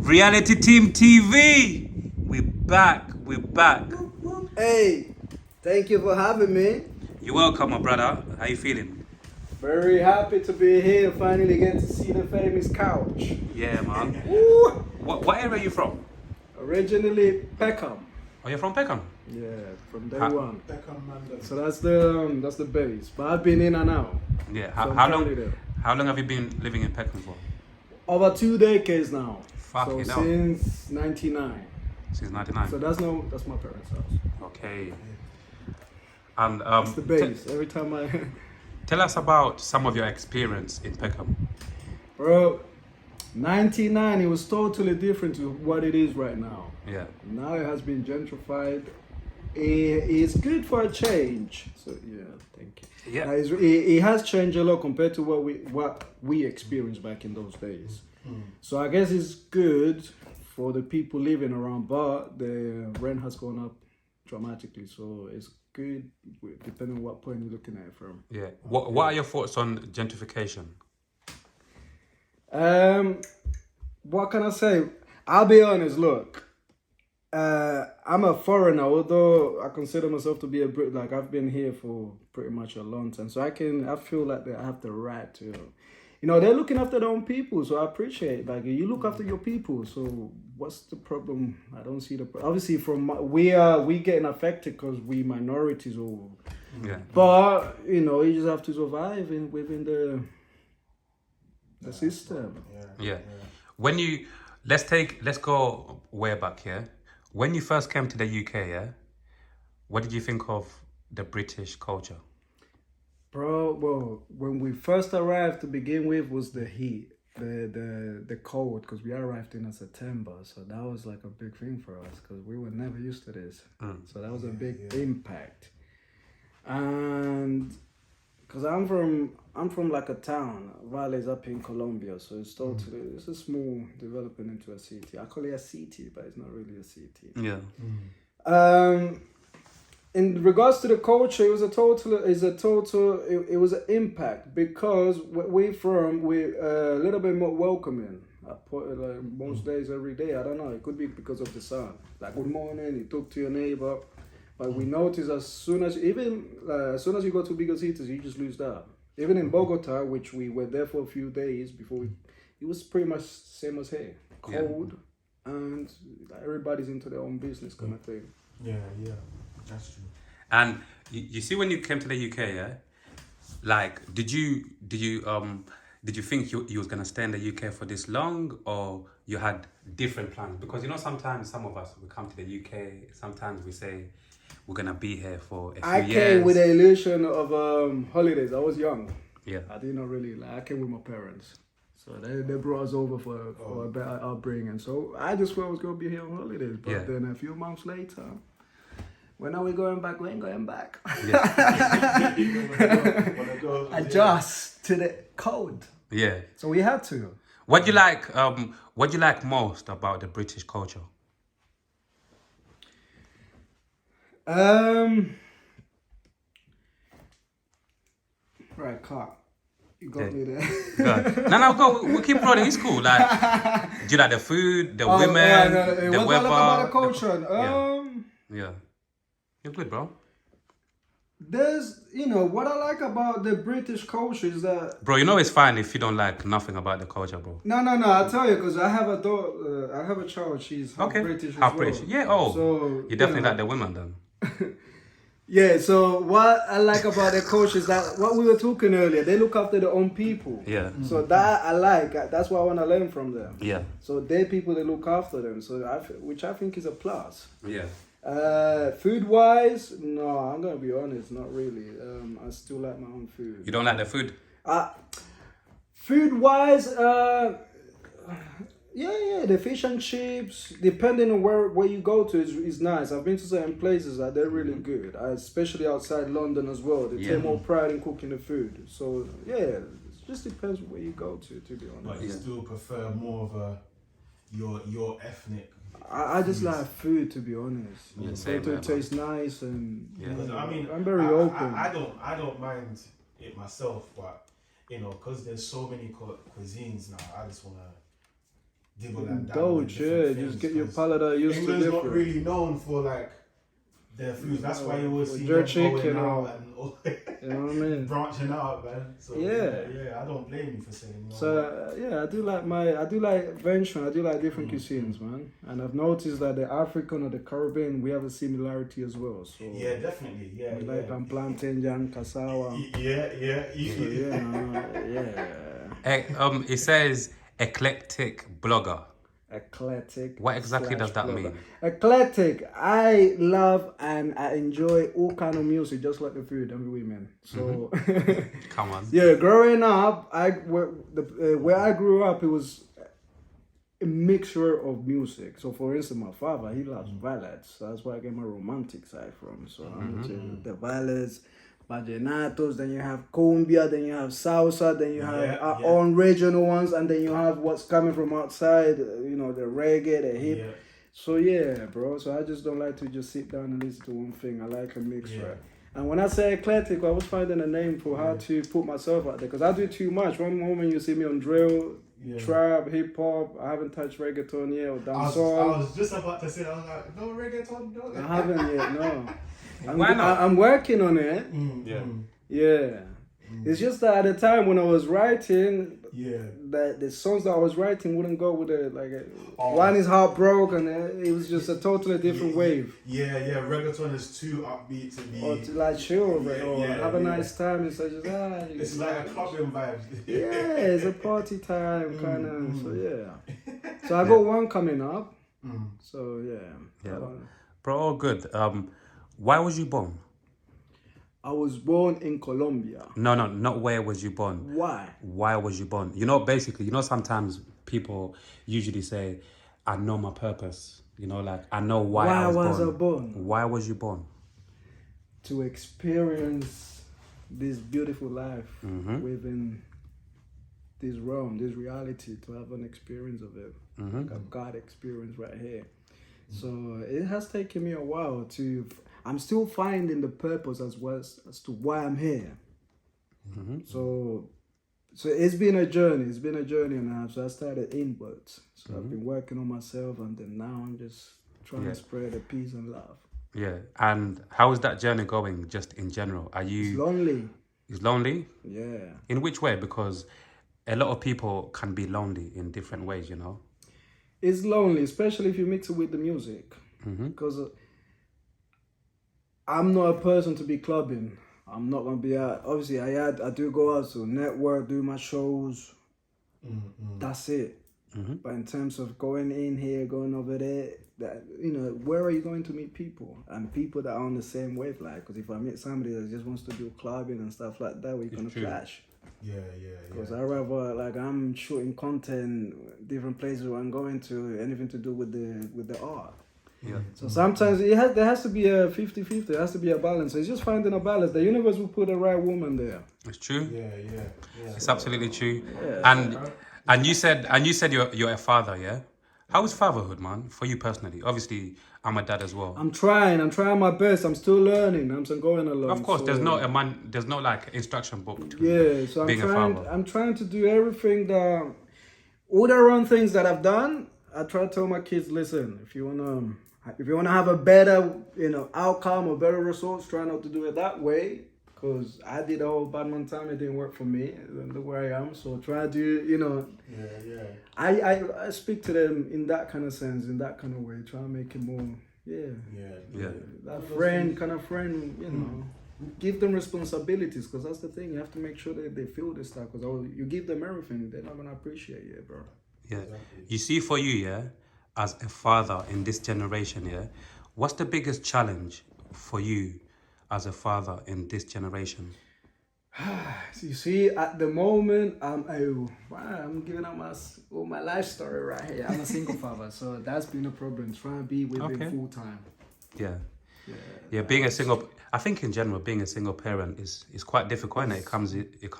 Reality Team TV. We're back. We're back. Hey, thank you for having me. You're welcome, my brother. How you feeling? Very happy to be here. Finally get to see the famous couch. Yeah, man. Woo! What area are you from? Originally Peckham. Oh, you're from Peckham? Yeah, from day Ha- one. So that's the base. But I've been in and out. Yeah. So I'm How currently long? there. How long have you been living in Peckham for? Over 2 decades now. Fucking so hell. since '99. Since '99. So that's my parents' house. Okay. And It's the base. Every time I tell us about some of your experience in Peckham. Bro, 99 it was totally different to what it is right now. Yeah. Now it has been gentrified. It's good for a change. So yeah, thank you. Yeah. It has changed a lot compared to what we experienced back in those days. So I guess it's good for the people living around, but the rent has gone up dramatically. So it's good depending on what point you're looking at it from. Yeah. What are your thoughts on gentrification? What can I say? I'll be honest. Look, I'm a foreigner, although I consider myself to be a Brit. Like I've been here for pretty much a long time, so I feel like that I have the right to, they're looking after their own people, so I appreciate. Like you look after your people, so what's the problem? I don't see the obviously we getting affected because we minorities or, Yeah. but you just have to survive within the system. Yeah. When you let's go way back here. When you first came to the UK, yeah, what did you think of the British culture? Bro, well, when we first arrived to begin with was the heat, the cold, because we arrived in September, so that was like a big thing for us because we were never used to this. So that was a big impact. And because I'm from like a town, Valle's up in Colombia, so it's a small developing into a city. I call it a city, but it's not really a city. Yeah. In regards to the culture, it was an impact because we're a little bit more welcoming. I put it like most days, every day. I don't know. It could be because of the sun. Like good morning, you talk to your neighbor. But we notice as soon as you go to bigger cities, you just lose that. Even in Bogota, which we were there for a few days before it was pretty much same as here, cold, and everybody's into their own business kind of thing. Yeah, that's true. And you see, when you came to the UK, yeah, like, did you think you was gonna stay in the UK for this long, or you had different plans? Because sometimes some of us we come to the UK, sometimes we say we're gonna be here for a few years. I came with the illusion of holidays. I was young. Yeah. I did not really I came with my parents. So they brought us over for a better upbringing. So I just thought I was going to be here on holidays. But then a few months later, when are we going back? We ain't going back. Yeah. Adjust to the code. Yeah. So we had to. What do you like? What do you like most about the British culture? Right, car. You got me there. Good. No, go. We'll keep rolling. It's cool. Like, do you like the food, the women, the what weather? I like about the culture? Yeah. You're good, bro. There's, what I like about the British culture is that... Bro, it's fine if you don't like nothing about the culture, bro. No, I'll tell you, because I have a daughter, I have a child, she's half British half as British. well. Yeah, So, you definitely like the women then. Yeah, so what I like about their culture is that what we were talking earlier, they look after their own people. Yeah. So that I like, that's what I want to learn from them. Yeah. So they're people that look after them, which I think is a plus. Yeah. Food wise, no, I'm gonna be honest, not really. I still like my own food. You don't like the food? Food wise, yeah, the fish and chips, depending on where you go to, is nice. I've been to certain places that they're really good, especially outside London as well. They take more pride in cooking the food. So yeah, it just depends where you go to be honest. But you still prefer more of your ethnic. I just like food, to be honest. Yeah, so it tastes nice and I mean, I'm very open. I don't mind it myself, but because there's so many cuisines now, I just wanna dibble and dabble in Indulge, different yeah. things, Just get your 'cause palate used to England's not different. really known for like their foods. That's why you always Or see jerk them going chicken out or- and all You know what I mean? branching out, man. So Yeah. I don't blame you for saying no. So yeah, I do like venturing. I do like different cuisines, man. And I've noticed that the African or the Caribbean, we have a similarity as well. So Yeah, definitely. Yeah, we yeah. like plantain, jam, cassava. Yeah, yeah. So yeah. It says eclectic blogger. Eclectic. What exactly does that blogger. mean? Eclectic. I love and I enjoy all kind of music, just like the food and the women. So, Come on. yeah, growing up, where I grew up, it was a mixture of music. So, for instance, my father, he loves ballads. So that's where I get my romantic side from. So I'm into the ballads, vallenatos, then you have cumbia, then you have salsa, then you have our own regional ones, and then you have what's coming from outside, you know, the reggae, the hip. Yeah. So yeah, bro. So I just don't like to just sit down and listen to one thing. I like a mixture. And when I say eclectic, I was finding a name for how to put myself out there, because I do too much. One moment you see me on drill, trap, hip hop. I haven't touched reggaeton yet or dancehall. I was just about to say, I was like, no reggaeton, no. I haven't yet, no. Why not? I'm working on it. Yeah. It's just that at the time when I was writing, that the songs that I was writing wouldn't go with it. One is heartbroken, and it was just a totally different wave. Yeah. Reggaeton is too upbeat to be. Or to like chill, or have a nice time. It's like just It's like a clubbing vibe. yeah, it's a party time kind of. So yeah. So I got one coming up. So yeah. Bro, all good. Why was you born? I was born in Colombia. No, not where was you born. Why? Why was you born? You know, basically, you know, sometimes people usually say, I know my purpose. You know, like, I know why I was born. Why was you born? To experience this beautiful life within this realm, this reality, to have an experience of it. Like a God experience right here. So it has taken me a while to... I'm still finding the purpose as well as to why I'm here. So it's been a journey. It's been a journey and a half. So I started inwards. So I've been working on myself, and then now I'm just trying to spread the peace and love. Yeah. And how is that journey going, just in general? Are you... It's lonely. It's lonely? Yeah. In which way? Because a lot of people can be lonely in different ways, you know? It's lonely, especially if you mix it with the music. Because I'm not a person to be clubbing. I'm not gonna be out. Obviously, I do go out to network, do my shows. That's it. But in terms of going in here, going over there, that, you know, where are you going to meet people and people that are on the same wavelength? Because if I meet somebody that just wants to do clubbing and stuff like that, we're gonna clash. Yeah. Because I rather, like, I'm shooting content different places where I'm going to, anything to do with the art. Yeah. So sometimes there has to be a 50-50. There has to be a balance. So it's just finding a balance. The universe will put the right woman there. It's true. Yeah. It's absolutely true. Yeah. And you said you're a father, yeah? How is fatherhood, man, for you personally? Obviously, I'm a dad as well. I'm trying my best. I'm still learning. I'm still going along. Of course, so, there's no like instruction book to so being a father. I'm trying to do everything that, all the wrong things that I've done. I try to tell my kids, listen, if you wanna have a better, outcome or better results, try not to do it that way. Because I did the whole Batman time, it didn't work for me. Look where I am. So try to, Yeah. I speak to them in that kind of sense, in that kind of way. Try to make it more, that friend, give them responsibilities. Because that's the thing. You have to make sure that they feel this stuff. Because you give them everything, they're not going to appreciate it, bro. Yeah. Exactly. You see, for you, as a father in this generation, what's the biggest challenge for you as a father in this generation? So you see, at the moment, I'm giving out my life story right here. I'm a single father, so that's been a problem, trying to be with him full time. Yeah. Being a single, I think in general, being a single parent is quite difficult. And it comes with, it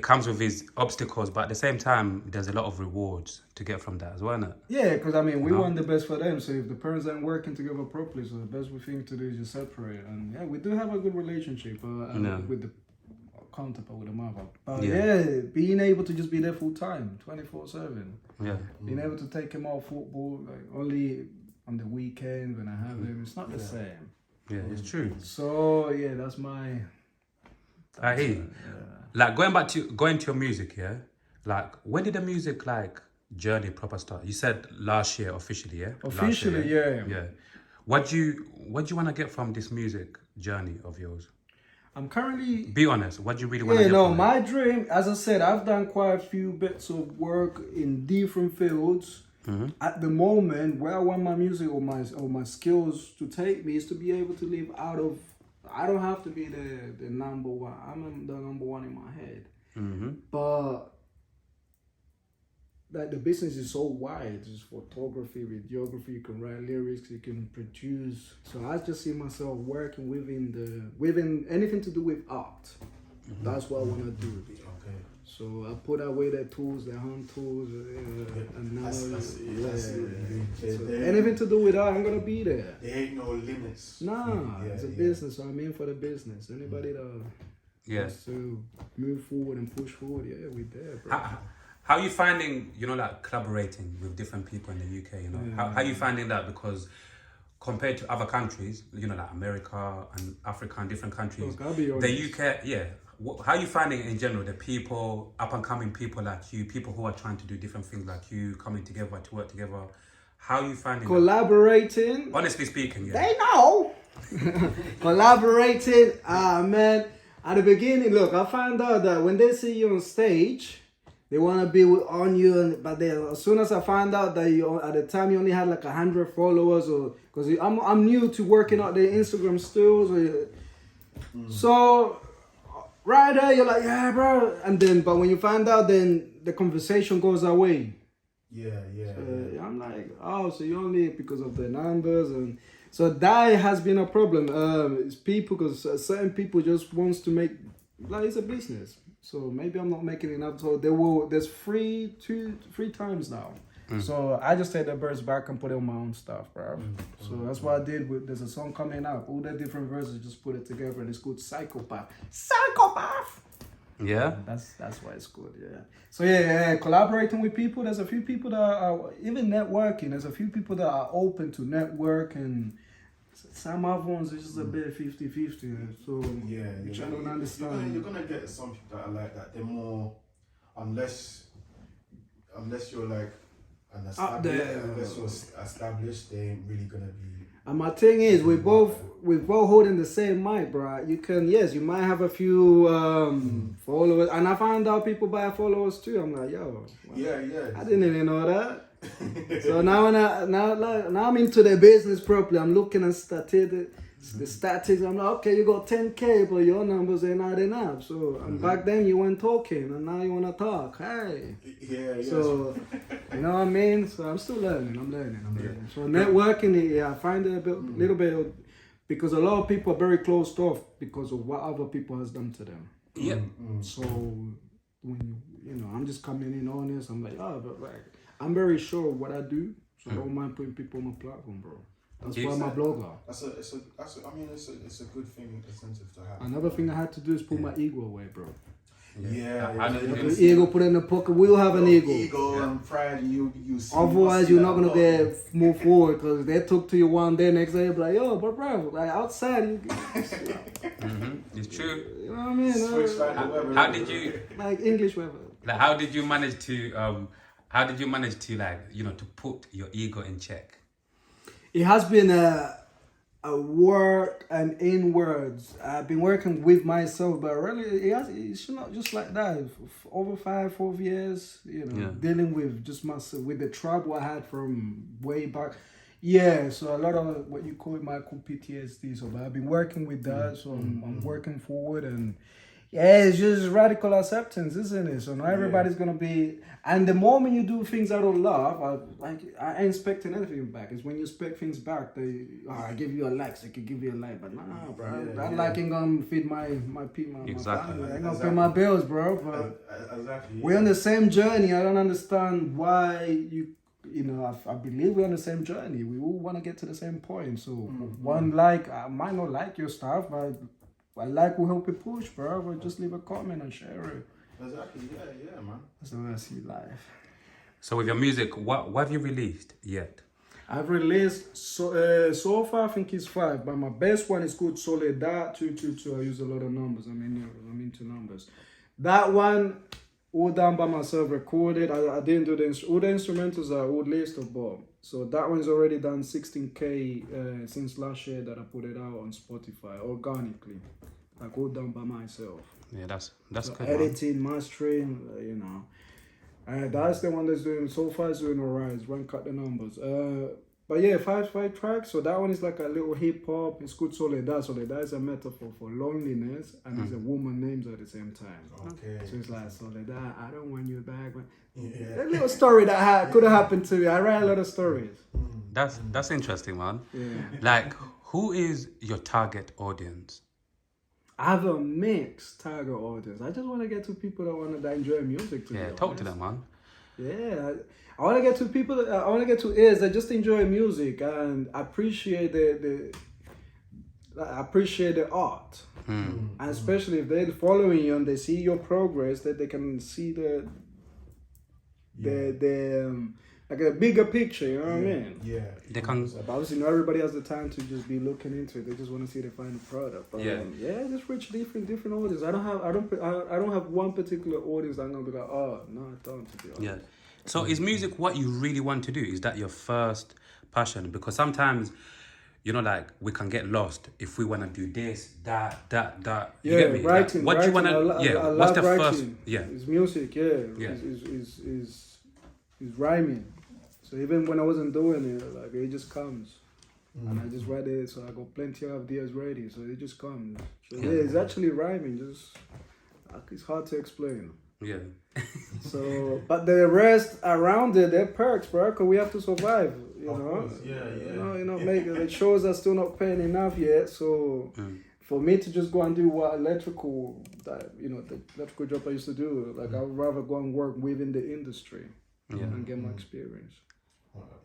comes with these obstacles, but at the same time, there's a lot of rewards to get from that as well, isn't it? Yeah, because we want the best for them. So if the parents aren't working together properly, so the best thing to do is just separate. And we do have a good relationship with comfortable with the mother. But Yeah. being able to just be there full time, 24/7. Yeah. Being able to take him out football, like only on the weekend when I have him, it's not the same. Yeah, it's true. So yeah, that's my. I hear you. Like going to your music, yeah. Like when did the music like journey proper start? You said last year officially, yeah. Officially, yeah. Yeah. What do you want to get from this music journey of yours? I'm currently. Be honest. What do you really want to Yeah, get no, from it? my dream, as I said, I've done quite a few bits of work in different fields. At the moment, where I want my music or my skills to take me is to be able to live out of. I don't have to be the number one. I'm the number one in my head. But like the business is so wide. There's photography, videography. You can write lyrics. You can produce. So I just see myself working within anything to do with art. That's what I want to do. Okay. So I put away the tools, the hand tools, and now That's it. So anything to do with art, I'm gonna be there. There ain't no limits. Nah, it's a business. So I'm in for the business. Anybody that wants to move forward and push forward, yeah, we're there, bro. How are you finding, like collaborating with different people in the UK? How are you finding that? Because compared to other countries, like America and Africa and different countries, Look, I'll be honest. the UK, yeah. How are you finding it in general? The people, up and coming people like you, people who are trying to do different things like you, coming together to work together. How are you finding collaborating? that? Honestly speaking, yeah. They know. Collaborating, man. At the beginning, look, I found out that when they see you on stage, they want to be on you, but then as soon as I found out that at the time you only had like 100 followers, or because I'm new to working out the Instagram stills, so right there you're like, yeah, bro, and then but when you find out, then the conversation goes away. Yeah. I'm like, oh, so you only because of the numbers, and so that has been a problem. It's people, because certain people just wants to make like it's a business. So maybe I'm not making enough. So there's three times now. So I just take the birds back and put it on my own stuff, bro. So that's what I did there's a song coming out. All the different verses, just put it together, and it's called Psychopath. Psychopath! Yeah? That's why it's good, yeah. So yeah, collaborating with people. There's a few people that are, even networking, there's a few people that are open to network, and some other ones is just a bit 50-50. So which I don't understand. You're gonna get some people that are like that. They're more, unless you're like an Up there. established, unless you're established, they ain't really gonna be. And my thing is, we're both holding the same mic, bro. You might have a few followers, and I found out people buy followers too. I'm like, yo, Yeah. I didn't even know that. So now I'm into the business properly. I'm looking at the statistics. I'm like, okay, you got 10K, but your numbers ain't adding up. So back then you weren't talking, and now you wanna talk. Hey. Yeah. So you know what I mean? So I'm still learning. I'm learning. So networking, I find it little bit, because a lot of people are very closed off because of what other people has done to them. Yeah. So when I'm just coming in honest. I'm like, but like I'm very sure of what I do, so I don't mind putting people on my platform, bro. That's why I'm a blogger. It's a good thing, incentive to have. Another thing I had to do is put my ego away, bro. Yeah. Ego, put it in the pocket. We'll have an ego. Ego and pride. You see. Otherwise, you're not gonna move forward, because they talk to you one day, next day, you're like, yo, but bro, like outside, It's true. you know what I mean? How did you Like English weather? like? How did you manage to like to put your ego in check? It has been a work and inwards. I've been working with myself, but really, it's not just like that. Over 4 years, dealing with just myself, with the trouble I had from way back. Yeah, so a lot of what you call micro PTSD. So, but I've been working with that. So I'm working forward, and it's just radical acceptance, isn't it? So now everybody's gonna be. And the moment you do things out of love, I ain't expecting anything back. It's when you expect things back, I give you a like, so I can give you a like. But nah, bro, that like ain't gonna feed my people. Exactly. My ain't gonna pay my bills, bro. But Exactly. we're on the same journey. I don't understand why I believe we're on the same journey. We all want to get to the same point. So one I might not like your stuff, but I like will help it push, bro. But just leave a comment and share it. Exactly. Yeah, man. That's the way I see life. So with your music, what have you released yet? I've released so far I think it's 5, but my best one is called Soledad 222. I use a lot of numbers. I'm into numbers. That one, all done by myself, recorded. I didn't do all the instrumentals are all list of Bob. So that one's already done 16K since last year that I put it out on Spotify organically, like all done by myself. Yeah, that's So good. editing, mastering, you know. That's the one that's doing so far. Is doing alright. It's one cut the numbers. But yeah, five tracks. So that one is like a little hip hop. It's called Soledad. Soledad is a metaphor for loneliness, and it's a woman names at the same time. Okay. So it's like Soledad, I don't want you back. But Yeah. a little story that could have happened to me. I write a lot of stories. That's interesting, man. Yeah. Like, who is your target audience? I have a mixed target audience. I just want to get to people that enjoy music. Yeah, talk to them, man. Yeah, I want to get to people. I want to get to ears that just enjoy music and appreciate the art, and especially if they're following you and they see your progress, that they can see the like a bigger picture. You know what I mean? Yeah. They can. But obviously, not everybody has the time to just be looking into it. They just want to see the final product. But, Yeah. just reach different audience. I don't have one particular audience that I'm gonna be like, oh no, I don't, to be honest. Yeah. So is music what you really want to do? Is that your first passion? Because sometimes, you know, like we can get lost if we want to do this, that. You Yeah, get me? Like, writing. what do you want I to? love What's the writing. first? Yeah. It's music. Yeah. Yeah. Is rhyming. So even when I wasn't doing it, like it just comes. And I just write it, so I got plenty of ideas ready, so it just comes. So yeah, it's actually rhyming, just it's hard to explain. Yeah. So, but the rest around it, they're perks, bro, because we have to survive, you Of know? course, yeah. You know, the shows are still not paying enough yet, so for me to just go and do the electrical job I used to do, like I would rather go and work within the industry and get my experience.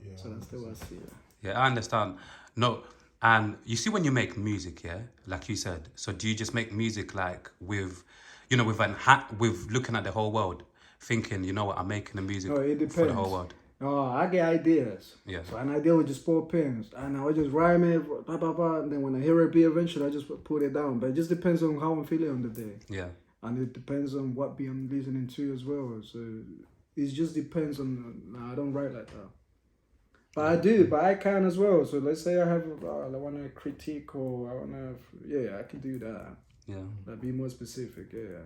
Yeah. So that's the way I see it. Yeah, I understand. No, and you see when you make music, yeah, like you said. So do you just make music like with, you know, with looking at the whole world, thinking, you know what, I'm making the music No, it depends. for the whole world. Oh, I get ideas. Yeah. So an idea would just pop in, and I would just rhyme it, blah, blah, blah, and then when I hear it be eventually, I just put it down. But it just depends on how I'm feeling on the day. Yeah. And it depends on what beat I'm listening to as well. So it just depends on, I don't write like that. But I do, but I can as well. So let's say I want to critique or I want to, I can do that. Yeah. But be more specific, yeah.